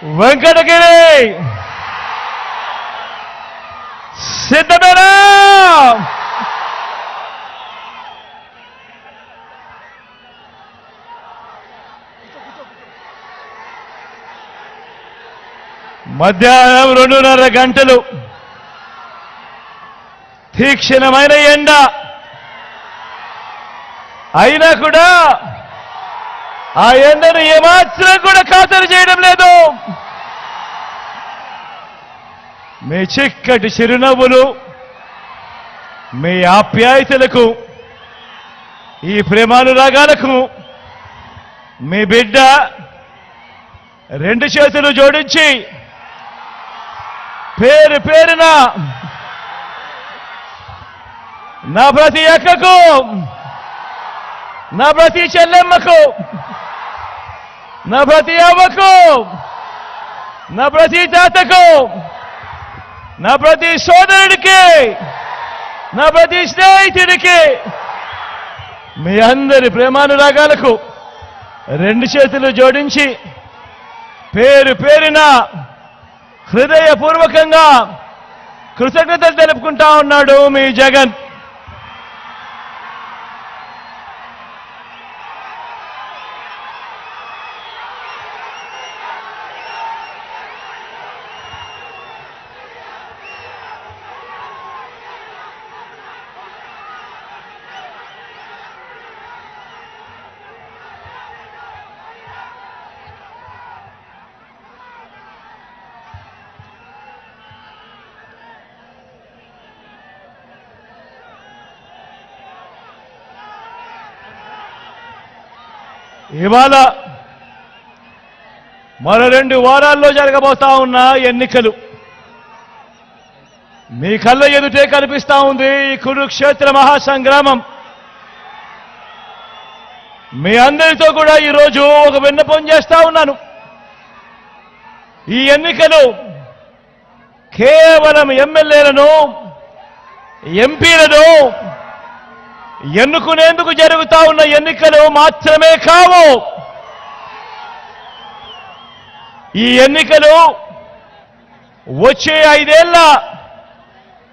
వెంకటగిరి సిద్ధమేనా? మధ్యాహ్నం 2:30 గంటలు తీక్షణమైన ఎండ అయినా కూడా ఆ ఎండను ఏమాత్రం కూడా ఖాతరు చేయడం లేదు. మీ చిక్కటి చిరునవ్వులు, మీ ఆప్యాయతలకు, ఈ ప్రేమానురాగాలకు మీ బిడ్డ 2 చేతులు జోడించి పేరు పేరున నా ప్రతి అక్కకు, నా ప్రతి చెల్లెమ్మకు, నా ప్రతి అవ్వకు, నా ప్రతి తాతకు, నా ప్రతి సోదరుడికి, నా ప్రతి స్నేహితుడికి, మీ అందరి ప్రేమానురాగాలకు 2 చేతులు జోడించి పేరు పేరున హృదయపూర్వకంగా కృతజ్ఞతలు తెలుపుకుంటా ఉన్నాడు మీ జగన్. ఇవాళ మరో 2 వారాల్లో జరగబోతా ఉన్న ఎన్నికలు మీ కళ్ళ ఎదుటే కనిపిస్తా ఉంది. ఈ కురుక్షేత్ర మహాసంగ్రామం. మీ అందరితో కూడా ఈరోజు ఒక విన్నపం చేస్తా ఉన్నాను. ఈ ఎన్నికలు కేవలం ఎమ్మెల్యేలను, ఎంపీలను ఎన్నుకునేందుకు జరుగుతా ఉన్న ఎన్నికలు మాత్రమే కావు. ఈ ఎన్నికలు వచ్చే 5 ఏళ్ల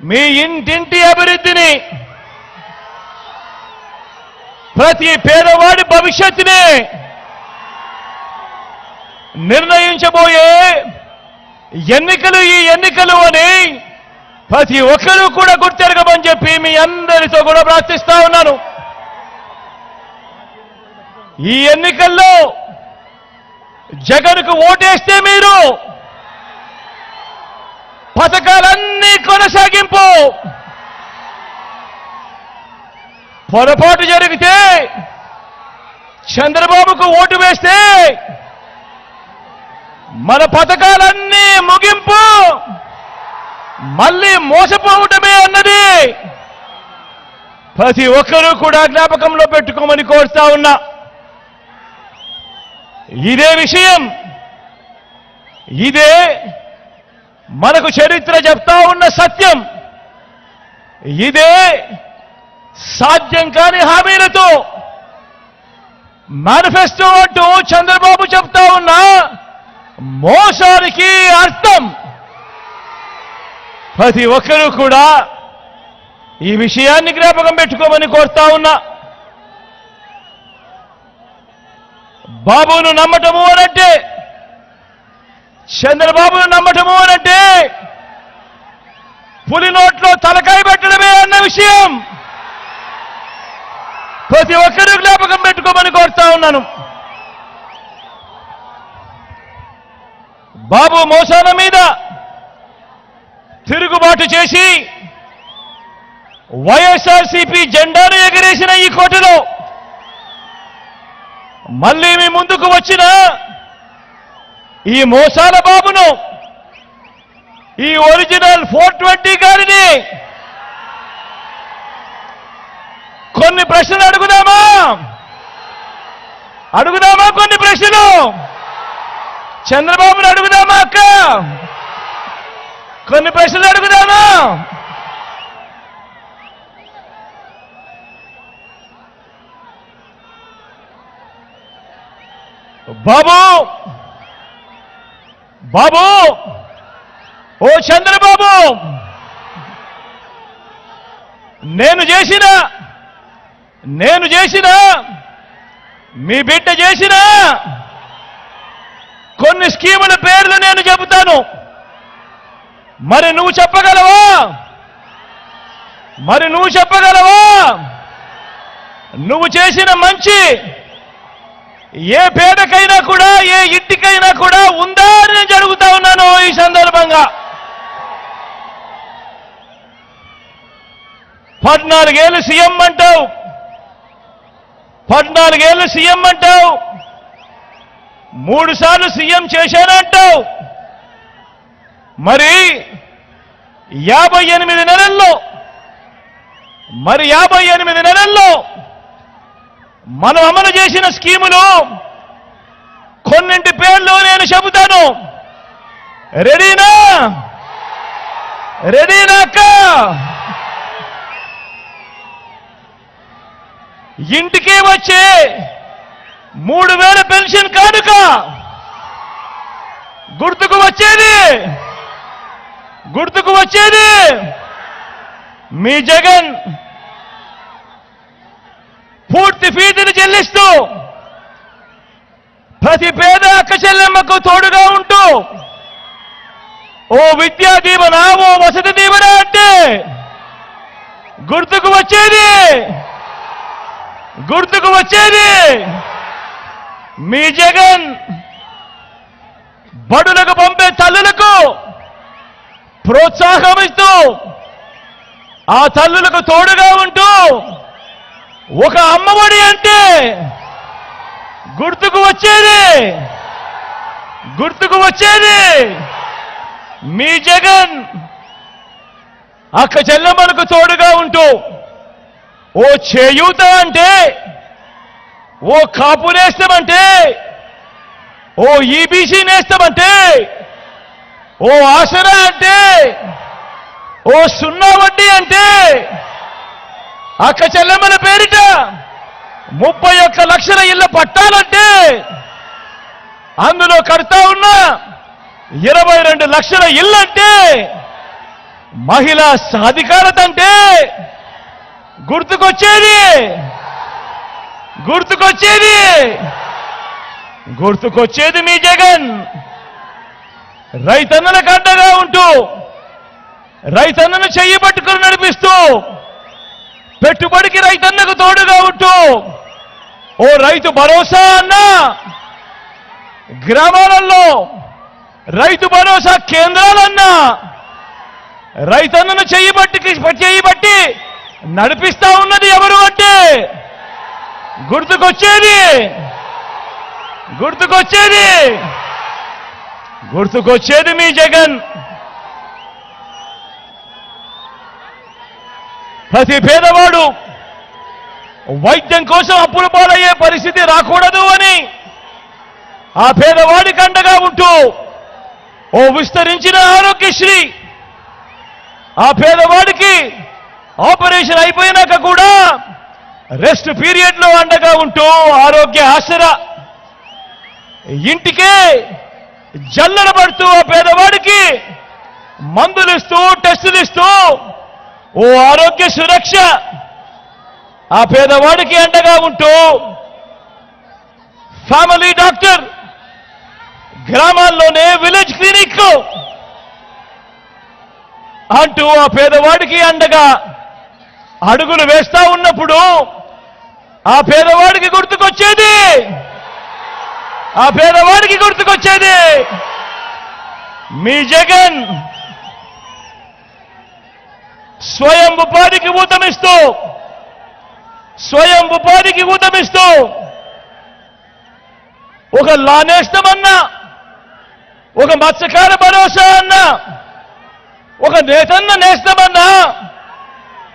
మీ ఇంటింటి అభివృద్ధిని, ప్రతి పేదవాడి భవిష్యత్తుని నిర్ణయించబోయే ఎన్నికలు ఈ ఎన్నికలు అని ప్రతి ఒక్కరూ కూడా గుర్తెరగమని చెప్పి మీ అందరితో కూడా ప్రార్థిస్తా ఉన్నాను. ఈ ఎన్నికల్లో జగన్కు ఓటేస్తే మీరు పథకాలన్నీ కొనసాగింపు, పొరపాటు జరిగితే చంద్రబాబుకు ఓటు వేస్తే మన పథకాలన్నీ ముగింపు, మళ్ళీ మోసపోవటమే అన్నది ప్రతి ఒక్కరూ కూడా జ్ఞాపకంలో పెట్టుకోమని కోరుతా ఉన్నా. ఇదే విషయం, ఇదే మనకు చరిత్ర చెప్తా ఉన్న సత్యం, ఇదే సాధ్యం కాని హామీలతో మేనిఫెస్టో అంటూ చంద్రబాబు చెప్తా ఉన్న మోసానికి అర్థం. ప్రతి ఒక్కరూ కూడా ఈ విషయాన్ని జ్ఞాపకం పెట్టుకోమని కోరుతా ఉన్నా. బాబును నమ్మటము అనంటే, చంద్రబాబును నమ్మటము అనంటే పులి నోట్లో తలకాయ పెట్టడమే అన్న విషయం ప్రతి ఒక్కరూ జ్ఞాపకం పెట్టుకోమని కోరుతా ఉన్నాను. బాబు మోసాల మీద తిరుగుబాటు చేసి వైఎస్ఆర్సీపీ జెండాను ఎగరేసిన ఈ కోటలో మళ్ళీ మీ ముందుకు వచ్చిన ఈ మోసాల బాబును, ఈ ఒరిజినల్ 420 గారిని కొన్ని ప్రశ్నలు అడుగుదామా? కొన్ని ప్రశ్నలు చంద్రబాబును అడుగుదామా? అక్క, కొన్ని ప్రశ్నలు అడుగుదామా? బాబు, బాబు, ఓ చంద్రబాబు, నేను చేసిన మీ బిడ్డ చేసిన కొన్ని స్కీముల పేర్లు నేను చెబుతాను. మరి నువ్వు చెప్పగలవా? నువ్వు చేసిన మంచి ఏ పేదకైనా కూడా, ఏ ఇంటికైనా కూడా ఉందా అని నేను అడుగుతా ఉన్నాను ఈ సందర్భంగా. 14 ఏళ్ళు సీఎం అంటావు, 14 ఏళ్ళు సీఎం అంటావు, 3 సార్లు సీఎం చేశానంటావు. మరి 58 నెలల్లో మనం అమలు చేసిన స్కీములు కొన్నింటి పేర్లు నేను చెబుతాను. రెడీనా అక్క? ఇంటికి వచ్చే 3000 పెన్షన్ కానుక గుర్తుకు వచ్చేది మీ జగన్ పూర్తి ఫీజులు చెల్లిస్తూ ప్రతి పేద అక్క చెల్లెమ్మకు తోడుగా ఉంటూ ఓ విద్యా దీవెన, ఓ వసతి దీవెన అంటే గుర్తుకు వచ్చేది మీ జగన్ బడులకు పంపే తల్లులకు ప్రోత్సాహం ఇస్తూ ఆ తల్లులకు తోడుగా ఉంటూ ఒక అమ్మఒడి అంటే గుర్తుకు వచ్చేది మీ జగన్ అక్క చెల్లెమ్మలకు తోడుగా ఉంటూ ఓ చేయూత అంటే, ఓ కాపు నేస్తామంటే, ఓ ఈబీసీ నేస్తామంటే, ఓ ఆసరా అంటే, ఓ 0 వడ్డీ అంటే, అక్క చెల్లెమ్మల పేరిట 31 లక్షల ఇళ్ల పట్టాలంటే, అందులో కడతా ఉన్న 22 లక్షల ఇల్లంటే, మహిళా సాధికారత అంటే గుర్తుకొచ్చేది మీ జగన్. రైతన్నలకు అండగా ఉంటూ, రైతన్నను చెయ్యి పట్టుకుని నడిపిస్తూ, పెట్టుబడికి రైతన్నకు తోడుగా ఉంటూ ఓ రైతు భరోసా అన్నా, గ్రామాలలో రైతు భరోసా కేంద్రాలన్నా, రైతన్నను చెయ్యి బట్టి నడిపిస్తా ఉన్నది ఎవరు అంటే గుర్తుకొచ్చేది మీ జగన్. ప్రతి పేదవాడు వైద్యం కోసం అప్పుల పాలయ్యే పరిస్థితి రాకూడదు అని ఆ పేదవాడికి అండగా ఉంటూ ఓ విస్తరించిన ఆరోగ్యశ్రీ, ఆ పేదవాడికి ఆపరేషన్ అయిపోయినాక కూడా రెస్ట్ పీరియడ్ లో అండగా ఉంటూ ఆరోగ్య ఆసరా, ఇంటికే జల్లెడ పడుతూ ఆ పేదవాడికి మందులు ఇస్తూ, టెస్టులు ఇస్తూ ఓ ఆరోగ్య సురక్ష, ఆ పేదవాడికి అండగా ఉంటూ ఫ్యామిలీ డాక్టర్, గ్రామాల్లోనే విలేజ్ క్లినిక్ అంటూ ఆ పేదవాడికి అండగా అడుగులు వేస్తా ఉన్నప్పుడు ఆ పేదవాడికి గుర్తుకొచ్చేది మీ జగన్. స్వయం ఉపాధికి ఊతమిస్తూ ఒక లానేస్తామన్నా, ఒక మత్స్యకార భరోసా అన్నా, ఒక నేతన్న నేస్తామన్నా,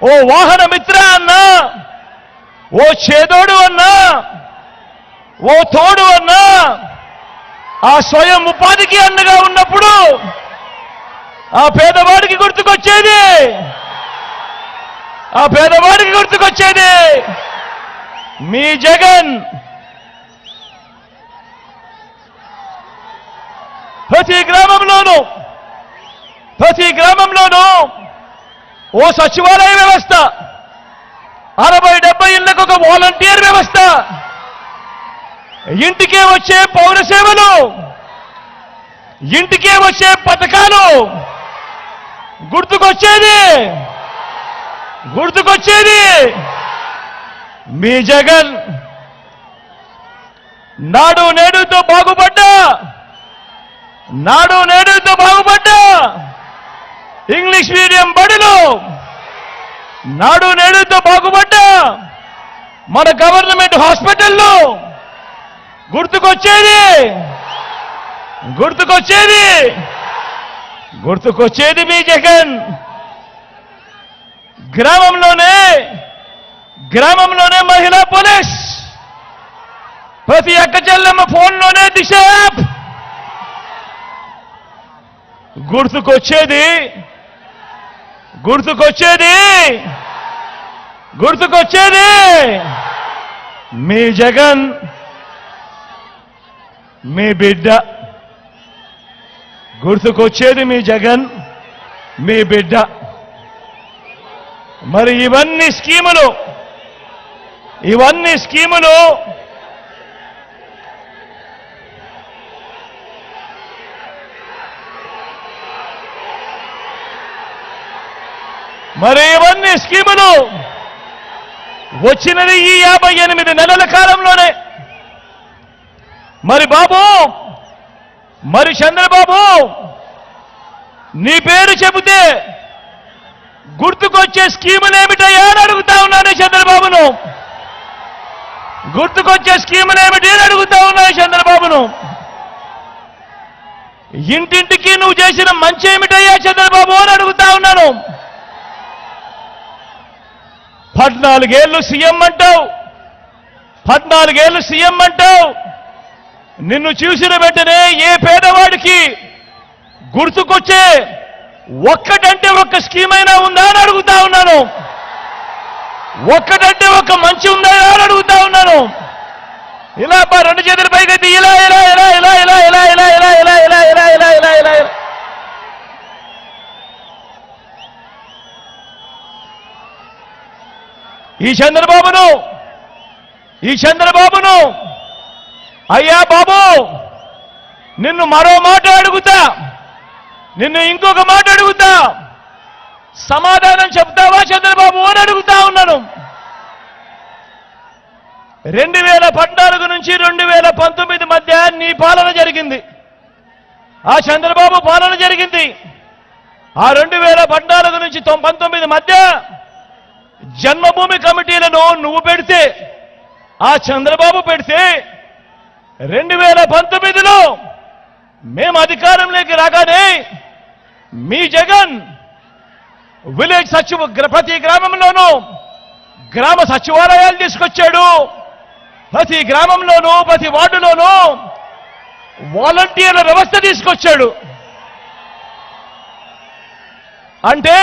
ఓ వాహన మిత్ర అన్నా, ఓ చేదోడు అన్నా, ఓ తోడు అన్నా, ఆ స్వయం ఉపాధికి అండగా ఉన్నప్పుడు ఆ పేదవాడికి గుర్తుకొచ్చేది మీ జగన్. ప్రతి గ్రామంలోనూ ఓ సచివాలయ వ్యవస్థ, 60-70 ఇళ్లకు ఒక వాలంటీర్ వ్యవస్థ, ఇంటికే వచ్చే పౌర సేవలు, ఇంటికే వచ్చే పథకాలు. గుర్తుకొచ్చేది మీ జగన్ నాడు నేడుతో బాగుపడ్డా ఇంగ్లీష్ మీడియం బడులు, నాడు నేడుతో బాగుపడ్డా మన గవర్నమెంట్ హాస్పిటల్లో. గుర్తుకొచ్చేది మీ జగన్. గ్రామంలోనే మహిళా పోలీస్, ప్రతి అక్క చెల్లెమ్మ ఫోన్లోనే దిశ యాప్. గుర్తుకొచ్చేది మీ జగన్, మీ బిడ్డ. గుర్తుకొచ్చేది మీ జగన్, మీ బిడ్డ. మరి ఇవన్నీ స్కీములు వచ్చినది ఈ 58 నెలల కాలంలోనే. మరి చంద్రబాబు, నీ పేరు చెబితే గుర్తుకొచ్చే స్కీములేమిటయ్యా అని అడుగుతా ఉన్నాను చంద్రబాబును. ఇంటింటికి నువ్వు చేసిన మంచి ఏమిటయ్యా చంద్రబాబు అని అడుగుతా ఉన్నాను. 14 ఏళ్ళు సీఎం అంటావు. నిన్ను చూసిన వెంటనే ఏ పేదవాడికి గుర్తుకొచ్చే ఒక్కటంటే ఒక్క స్కీమ్ అయినా ఉందా అని అడుగుతా ఉన్నాను. ఒక్కటంటే ఒక్క మంచి ఉందా అని అడుగుతా ఉన్నాను. ఇలా 2 చేతుల పైకెత్తి ఇలా ఈ చంద్రబాబును అయ్యా బాబు, నిన్ను మరో మాట అడుగుతా, నిన్ను ఇంకొక మాట అడుగుతా, సమాధానం చెప్తావా చంద్రబాబు అని అడుగుతా ఉన్నాను. 2014 నుంచి 2019 మధ్య నీ పాలన జరిగింది, ఆ చంద్రబాబు పాలన జరిగింది. ఆ 2014 నుంచి 19 మధ్య జన్మభూమి కమిటీలను నువ్వు పెడితే, ఆ చంద్రబాబు పెడితే, 2019లో మేము అధికారంలోకి రాగానే మీ జగన్ ప్రతి గ్రామంలోనూ గ్రామ సచివాలయాలు తీసుకొచ్చాడు. ప్రతి గ్రామంలోనూ ప్రతి వార్డులోనూ వాలంటీర్ల వ్యవస్థ తీసుకొచ్చాడు. అంటే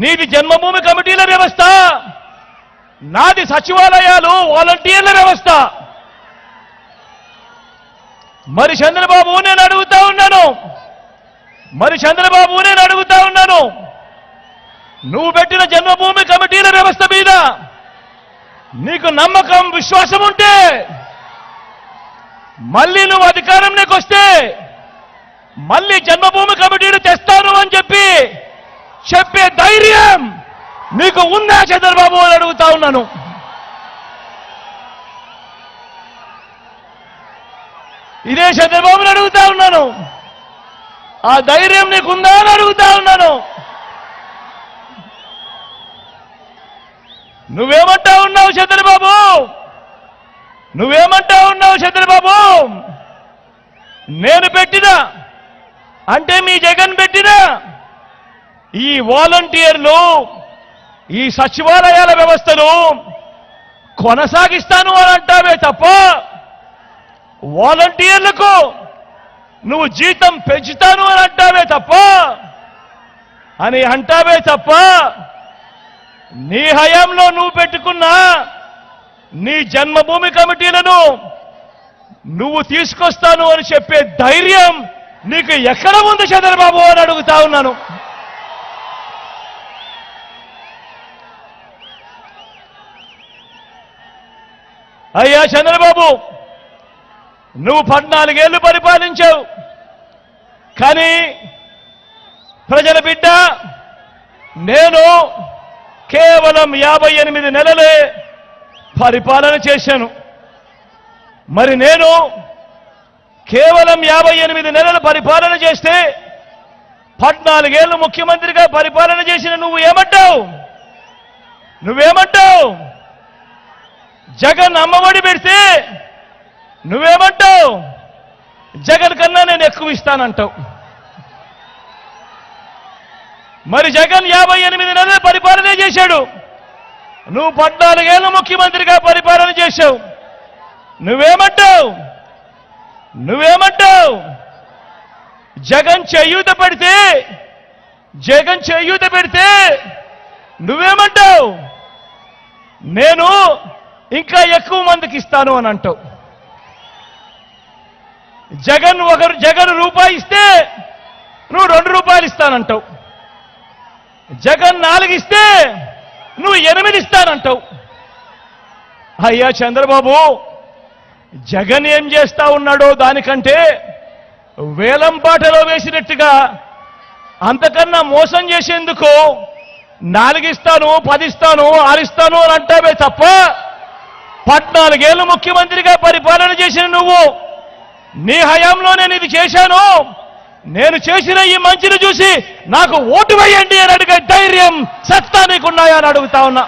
నీది జన్మభూమి కమిటీల వ్యవస్థ, నాది సచివాలయాలు వాలంటీర్ల వ్యవస్థ. మరి చంద్రబాబు నేను అడుగుతా ఉన్నాను, నువ్వు పెట్టిన జన్మభూమి కమిటీల వ్యవస్థ మీద నీకు నమ్మకం, విశ్వాసం ఉంటే మళ్ళీ నువ్వు అధికారంలోకి వస్తే మళ్ళీ జన్మభూమి కమిటీలు తెస్తాను అని చెప్పే ధైర్యం నీకు ఉందా చంద్రబాబు అని అడుగుతా ఉన్నాను. ఇదే చంద్రబాబుని అడుగుతా ఉన్నాను. ఆ ధైర్యం నీకుందా అని అడుగుతా ఉన్నాను. నువ్వేమంటా ఉన్నావు చంద్రబాబు? నేను పెట్టినా అంటే మీ జగన్ పెట్టినా ఈ వాలంటీర్లు, ఈ సచివాలయాల వ్యవస్థను కొనసాగిస్తాను అని అంటావే తప్ప, వాలంటీర్లకు నువ్వు జీతం పెంచుతాను అని అంటావే తప్ప నీ హయాంలో నువ్వు పెట్టుకున్న నీ జన్మభూమి కమిటీలను నువ్వు తీసుకొస్తాను అని చెప్పే ధైర్యం నీకు ఎక్కడ ఉంది చంద్రబాబు అని అడుగుతా ఉన్నాను. అయ్యా చంద్రబాబు, నువ్వు 14 ఏళ్లు పరిపాలించావు. కానీ ప్రజల బిడ్డ నేను కేవలం 58 నెలలే పరిపాలన చేశాను. మరి నేను కేవలం 58 నెలలు పరిపాలన చేస్తే 14 ఏళ్లు ముఖ్యమంత్రిగా పరిపాలన చేసిన నువ్వేమంటావు? జగన్ అమ్మఒడి పెడితే నువ్వేమంటావు? జగన్ కన్నా నేను ఎక్కువ ఇస్తానంటావు. మరి జగన్ 58 నెలలు పరిపాలన చేశాడు. నువ్వు 14 ఏళ్లు ముఖ్యమంత్రిగా పరిపాలన చేశావు. నువ్వేమంటావు? జగన్ చేయూత పెడితే నువ్వేమంటావు? నేను ఇంకా ఎక్కువ మందికి ఇస్తాను అని అంటావు. జగన్ రూపాయి ఇస్తే నువ్వు 2 రూపాయలు ఇస్తానంటావు. జగన్ 4 ఇస్తే నువ్వు 8 ఇస్తానంటావు. అయ్యా చంద్రబాబు, జగన్ ఏం చేస్తా ఉన్నాడో దానికంటే వేలం పాటలో వేసినట్టుగా అంతకన్నా మోసం చేసేందుకు 4 ఇస్తాను, 10 ఇస్తాను, 6 ఇస్తాను అని అంటావే తప్ప 14 ఏళ్లు ముఖ్యమంత్రిగా పరిపాలన చేసిన నువ్వు నీ హయాంలో నేను ఇది చేశాను, నేను చేసిన ఈ మంచిని చూసి నాకు ఓటు వేయండి అని అడిగే ధైర్యం, సత్తా నీకున్నాయా అని అడుగుతా ఉన్నా.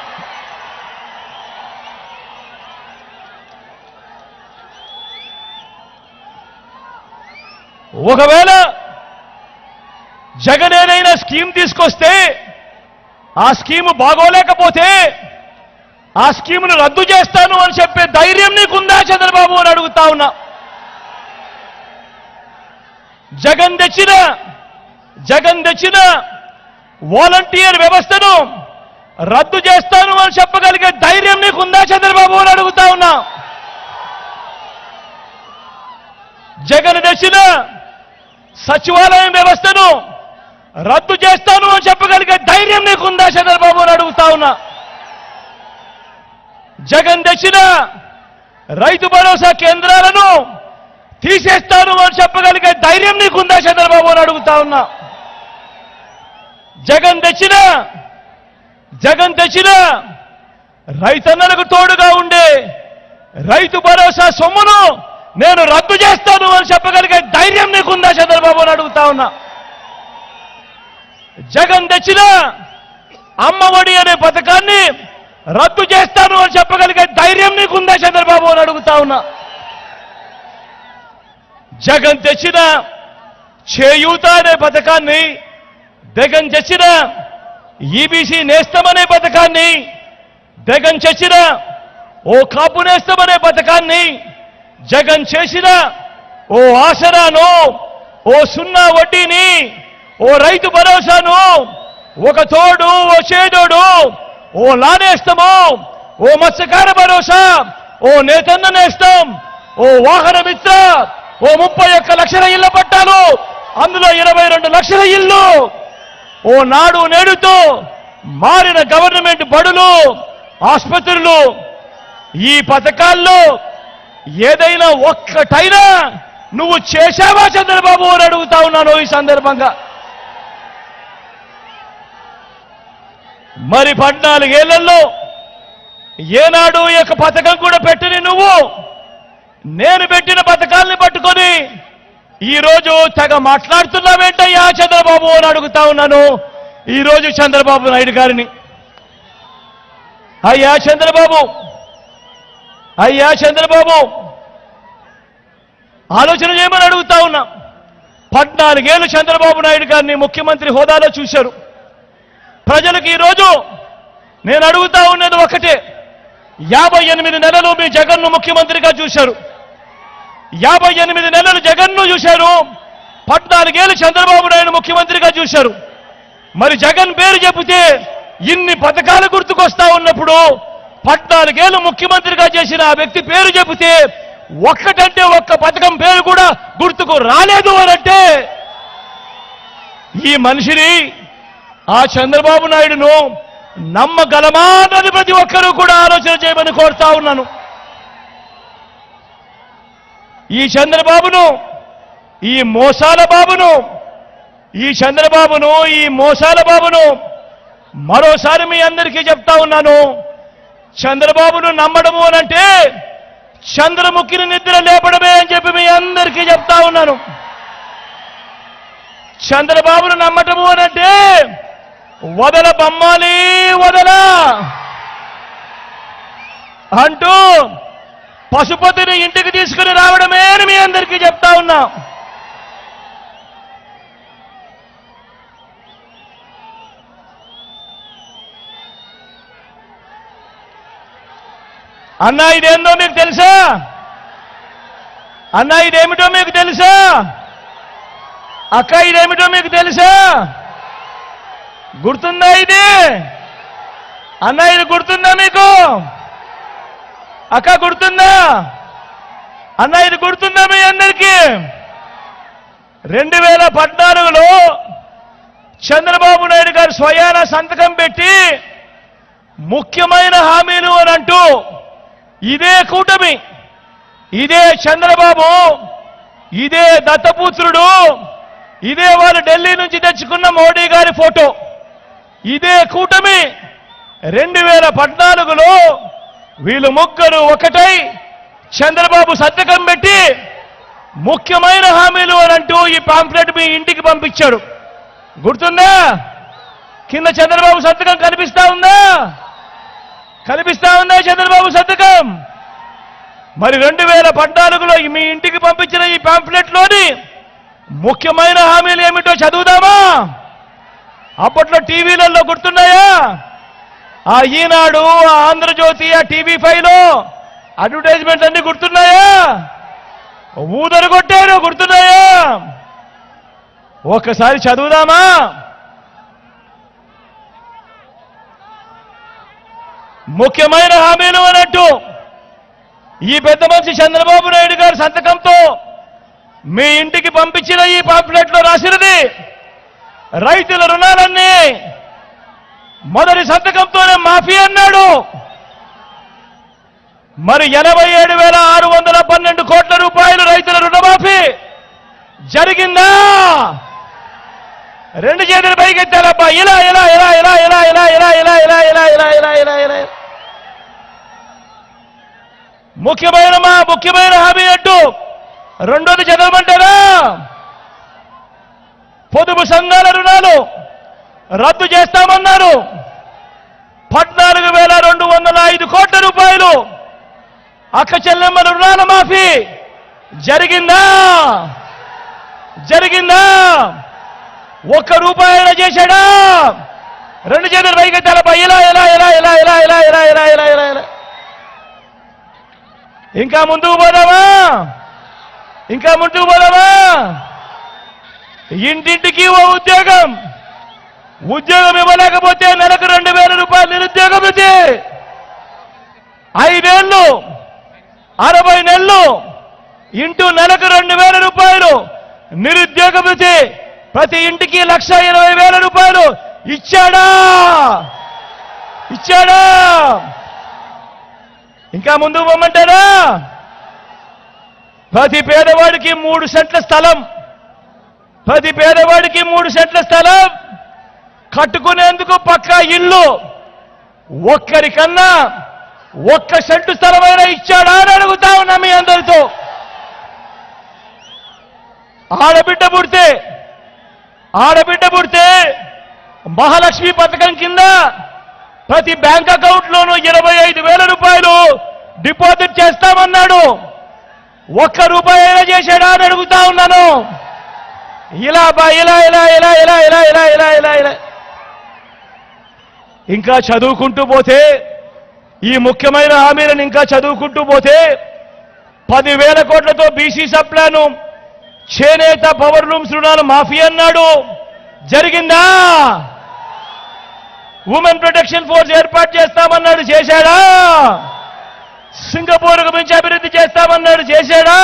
ఒకవేళ జగన్ ఏదైనా స్కీమ్ తీసుకొస్తే ఆ స్కీము బాగోలేకపోతే ఆ స్కీమును రద్దు చేస్తాను అని చెప్పే ధైర్యం నీకుందా చంద్రబాబు అని అడుగుతా ఉన్నా. జగన్ తెచ్చిన వాలంటీర్ వ్యవస్థను రద్దు చేస్తాను అని చెప్పగలిగే ధైర్యం నీకుందా చంద్రబాబు అని అడుగుతా ఉన్నా. జగన్ తెచ్చిన సచివాలయం వ్యవస్థను రద్దు చేస్తాను అని చెప్పగలిగే ధైర్యం నీకుందా చంద్రబాబు అని అడుగుతా ఉన్నా. జగన్ తెచ్చిన రైతు భరోసా కేంద్రాలను తీసేస్తాను అని చెప్పగలిగే ధైర్యం నీకుందా చంద్రబాబు అని అడుగుతా ఉన్నా. జగన్ తెచ్చిన రైతన్నలకు తోడుగా ఉండే రైతు భరోసా సొమ్మును నేను రద్దు చేస్తాను అని చెప్పగలిగే ధైర్యం నీకుందా చంద్రబాబు అని అడుగుతా ఉన్నా. జగన్ తెచ్చిన అమ్మఒడి అనే పథకాన్ని రద్దు చేస్తాను అని చెప్పగలిగే ధైర్యం నీకుందా చంద్రబాబు అని అడుగుతా ఉన్నా. జగన్ తెచ్చిన చేయూత అనే పథకాన్ని, జగన్ తెచ్చిన ఈబీసీ నేస్తం అనే పథకాన్ని, జగన్ తెచ్చిన ఓ కాపు నేస్తం అనే పథకాన్ని, జగన్ చేసిన ఓ ఆసరాను, ఓ 0 వడ్డీని, ఓ రైతు భరోసాను, ఒక తోడు, ఓ చేదోడు, ఓ లానేస్తము, ఓ మత్స్యకార భరోసా, ఓ నేతన్న నేస్తం, ఓ వాహన మిత్ర, ఓ 31 లక్షల ఇళ్ల పట్టాలు, అందులో 22 లక్షల ఇళ్లు, ఓ నాడు నేడుతో మారిన గవర్నమెంట్ బడులు, ఆసుపత్రులు. ఈ పథకాల్లో ఏదైనా ఒక్కటైనా నువ్వు చేశావా చంద్రబాబు అని అడుగుతా ఉన్నాను ఈ సందర్భంగా. మరి 14 ఏళ్లలో ఏనాడు ఈ యొక్క పథకం కూడా పెట్టని నువ్వు నేను పెట్టిన పథకాల్ని పట్టుకొని ఈరోజు తెగ మాట్లాడుతున్నావేంటయ్యా చంద్రబాబు అని అడుగుతా ఉన్నాను ఈరోజు చంద్రబాబు నాయుడు గారిని. అయ్యా చంద్రబాబు, ఆలోచన చేయమని అడుగుతా ఉన్నా. 14 ఏళ్లు చంద్రబాబు నాయుడు గారిని ముఖ్యమంత్రి హోదాలో చూశారు. ప్రజలకు ఈరోజు నేను అడుగుతా ఉన్నది ఒకటే, 58 నెలలు మీ జగన్ను ముఖ్యమంత్రిగా చూశారు. 58 నెలలు జగన్ను చూశారు. 14 ఏళ్లు చంద్రబాబు నాయుడు ముఖ్యమంత్రిగా చూశారు. మరి జగన్ పేరు చెబితే ఇన్ని పథకాలు గుర్తుకొస్తా ఉన్నప్పుడు 14 ఏళ్లు ముఖ్యమంత్రిగా చేసిన ఆ వ్యక్తి పేరు చెబితే ఒక్కటంటే ఒక్క పథకం పేరు కూడా గుర్తుకు రాలేదు అనంటే ఈ మనిషిని ఆ చంద్రబాబు నాయుడును నమ్మగలమా అన్నది ప్రతి ఒక్కరూ కూడా ఆలోచన చేయమని కోరుతా ఉన్నాను. ఈ చంద్రబాబును, ఈ మోసాల బాబును, ఈ చంద్రబాబును, ఈ మోసాల బాబును మరోసారి మీ అందరికీ చెప్తా ఉన్నాను. చంద్రబాబును నమ్మడము అనంటే చంద్రముఖిని నిద్ర లేపడమే అని చెప్పి మీ అందరికీ చెప్తా ఉన్నాను. చంద్రబాబును నమ్మటము అనంటే వదల బొమ్మాలి వదల అంటూ పశుపతిని ఇంటికి తీసుకుని రావడమే అని మీ అందరికీ చెప్తా ఉన్నా. అన్నా ఇదేందో మీకు తెలుసా? అన్నా ఇదేమిటో మీకు తెలుసా? అక్క ఇదేమిటో మీకు తెలుసా? గుర్తుందా ఇది? అన్నా ఇది గుర్తుందా మీకు? అక్క గుర్తుందా? అన్నా ఇది గుర్తుందా మీ అందరికీ? 2014లో చంద్రబాబు నాయుడు గారు స్వయాన సంతకం పెట్టి ముఖ్యమైన హామీలు అని అంటూ ఇదే కూటమి, ఇదే చంద్రబాబు, ఇదే దత్తపుత్రుడు, ఇదే వాళ్ళు ఢిల్లీ నుంచి తెచ్చుకున్న మోడీ గారి ఫోటో, ఇదే కూటమి 2014లో వీళ్ళు ముగ్గురు ఒకటై చంద్రబాబు సంతకం పెట్టి ముఖ్యమైన హామీలు అని అంటూ ఈ పాంఫ్లెట్ మీ ఇంటికి పంపించాడు. గుర్తుందా? కింద చంద్రబాబు సంతకం కనిపిస్తా ఉందా? కనిపిస్తా ఉందా చంద్రబాబు సంతకం? మరి 2014లో మీ ఇంటికి పంపించిన ఈ పాంఫ్లెట్లోని ముఖ్యమైన హామీలు ఏమిటో చదువుదామా? అప్పట్లో టీవీలలో గుర్తున్నాయా? ఆ ఈనాడు, ఆ ఆంధ్రజ్యోతి, ఆ TV5లో అడ్వర్టైజ్మెంట్ అన్ని గుర్తున్నాయా? ఊదరు కొట్టారు, గుర్తున్నాయా? ఒక్కసారి చదువుదామా? ముఖ్యమైన హామీలు అన్నట్టు ఈ పెద్ద మనిషి చంద్రబాబు నాయుడు గారి సంతకంతో మీ ఇంటికి పంపించిన ఈ పాంఫ్లెట్లో రాసినది రైతుల రుణాలన్నీ మొదటి సంతకంతోనే మాఫీ అన్నాడు. మరి 87,612 కోట్ల రూపాయలు రైతుల రుణమాఫీ జరిగిందా? రెండు చేతులు పైకెత్తారబ్బా. ఇలా ఇలా ఇలా ఇలా ఇలా ఇలా ఇలా ఇలా ఇలా ఇలా ఇలా ఇలా ఇలా ఇలా ముఖ్యమైన హామీ అంటూ రెండోది చదవమంటారా? పొదుపు సంఘాల రుణాలు రద్దు చేస్తామన్నారు. 14,205 కోట్ల రూపాయలు అక్క చెల్లెమ్మల రుణాల మాఫీ జరిగిందా? జరిగిందా? ఒక్క రూపాయన చేశాడా? రెండు చేతులు పైకెత్తాలపై ఇలా ఇలా ఇలా ఇలా ఇలా ఇలా ఇలా ఇలా ఇలా ఇలా ఇలా ఇంకా ముందుకు పోదామా? ఇంకా ముందుకు పోదామా? ఇంటింటికి ఓ ఉద్యోగం ఇవ్వలేకపోతే నెలకు 2,000 రూపాయలు నిరుద్యోగ భృతి, 5 ఏళ్ళు 60 నెలలు ఇంటూ నెలకు 2,000 రూపాయలు నిరుద్యోగ భృతి, ప్రతి ఇంటికి 1,20,000 రూపాయలు ఇచ్చాడా? ఇచ్చాడా? ఇంకా ముందుకు పోమంటారా? ప్రతి పేదవాడికి 3 సెంట్ల స్థలం, ప్రతి పేదవాడికి 3 సెంట్ల స్థలం కట్టుకునేందుకు పక్కా ఇల్లు, ఒక్కరికన్నా 1 సెంటు స్థలమైనా ఇచ్చాడా అని అడుగుతా ఉన్నా మీ అందరితో. ఆడబిడ్డ పుడితే మహాలక్ష్మి పథకం కింద ప్రతి బ్యాంక్ అకౌంట్లోనూ 25,000 రూపాయలు డిపాజిట్ చేస్తామన్నాడు. 1 రూపాయి అయినా చేశాడా అని అడుగుతా ఉన్నాను. ఇలా ఇలా ఇలా ఇలా ఇలా ఇలా ఇలా ఇలా ఇలా ఇలా ఇంకా చదువుకుంటూ పోతే ఈ ముఖ్యమైన హామీలను ఇంకా చదువుకుంటూ పోతే 10,000 కోట్లతో బీసీ సప్లాను, చేనేత పవర్ లూమ్స్ రుణాలు మాఫీ అన్నాడు. జరిగిందా? ఉమెన్ ప్రొటెక్షన్ ఫోర్స్ ఏర్పాటు చేస్తామన్నాడు. చేశాడా? సింగపూర్కు మించి అభివృద్ధి చేస్తామన్నాడు, చేశాడా?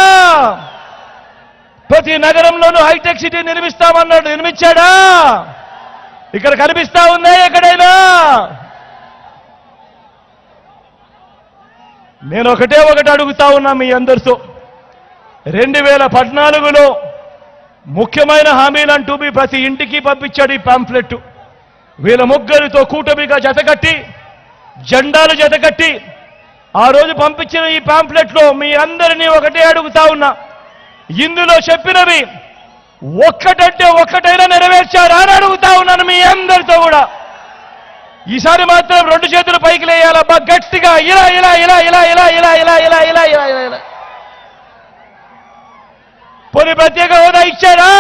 ప్రతి నగరంలోనూ హైటెక్ సిటీ నిర్మిస్తామన్నాడు, నిర్మించాడా? ఇక్కడ కనిపిస్తా ఉందా ఎక్కడైనా? నేను ఒకటి అడుగుతా ఉన్నా మీ అందరితో. 2014లో ముఖ్యమైన హామీలంటూ మీ ప్రతి ఇంటికి పంపించాడు ఈ పాంఫ్లెట్. వీళ్ళ ముగ్గురితో కూటమిగా జతకట్టి, జెండాలు జతకట్టి ఆ రోజు పంపించిన ఈ పాంఫ్లెట్లో మీ అందరినీ ఒకటే అడుగుతా ఉన్నా, ఇందులో చెప్పినవి ఒక్కటంటే ఒక్కటైనా నెరవేర్చారా అని అడుగుతా ఉన్నాను మీ అందరితో కూడా. ఈసారి మాత్రం 2 చేతులు పైకి లేయాలబ్బా గట్టిగా, ఇలా ఇలా ఇలా ఇలా ఇలా ఇలా ఇలా ఇలా ఇలా ఇలా ఇలా ఇలా. పోనీ ప్రత్యేక హోదా ఇచ్చారా?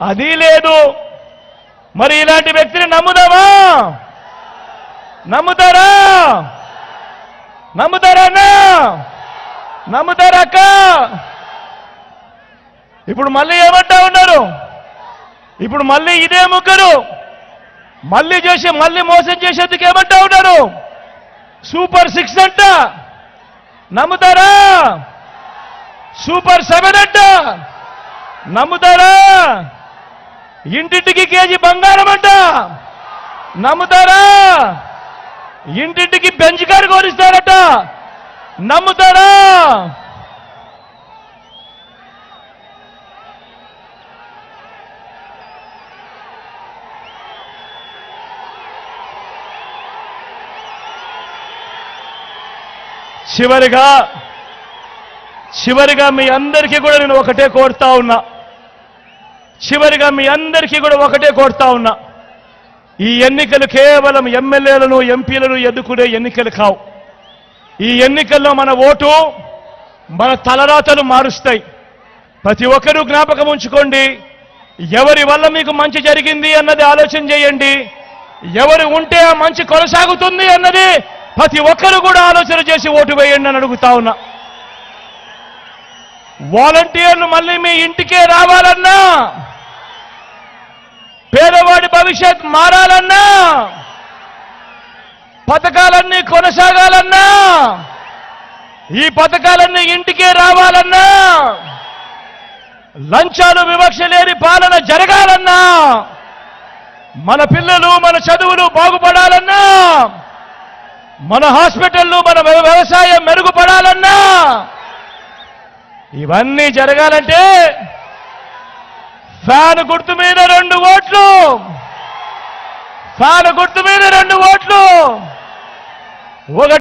అది లేదు. మరి ఇలాంటి వ్యక్తిని నమ్ముదామా? నమ్ముతారా? నమ్ముతారా అన్నా? నమ్ముతారా అక్క? ఇప్పుడు మళ్ళీ ఏమంటా ఉన్నారు? ఇప్పుడు మళ్ళీ ఇదే ముగ్గురు మళ్ళీ మోసం చేసేందుకు ఏమంటా ఉన్నారు? సూపర్ 6 అంట. నమ్ముతారా? సూపర్ 7 అంట. నమ్ముతారా? ఇంటింటికి కేజీ బంగారం అంట. నమ్ముతారా? ఇంటింటికి బెంచ్ కారు కోరిస్తారట. నమ్ముతారా? చివరిగా మీ అందరికీ కూడా నేను ఒకటే కోరుతా ఉన్నా. ఈ ఎన్నికలు కేవలం ఎమ్మెల్యేలను, ఎంపీలను ఎన్నుకునే ఎన్నికలు కావు. ఈ ఎన్నికల్లో మన ఓటు మన తలరాతలు మారుస్తాయి. ప్రతి ఒక్కరూ జ్ఞాపకం ఉంచుకోండి. ఎవరి వల్ల మీకు మంచి జరిగింది అన్నది ఆలోచన చేయండి. ఎవరు ఉంటే ఆ మంచి కొనసాగుతుంది అన్నది ప్రతి ఒక్కరు కూడా ఆలోచన చేసి ఓటు వేయండి అని అడుగుతా ఉన్నా. వాలంటీర్లు మళ్ళీ మీ ఇంటికే రావాలన్నా, పేదవాడి భవిష్యత్ మారాలన్నా, పథకాలన్నీ కొనసాగాలన్నా, ఈ పథకాలన్నీ ఇంటికే రావాలన్నా, లంచాలు వివక్ష లేని పాలన జరగాలన్నా, మన పిల్లలు మన చదువులు బాగుపడాలన్నా, మన హాస్పిటళ్లు మన వ్యవసాయం మెరుగుపడాలన్నా, ఇవన్నీ జరగాలంటే ఫ్యాన్ గుర్తు మీద 2 ఓట్లు. ఫ్యాన్ గుర్తు మీద 2 ఓట్లు.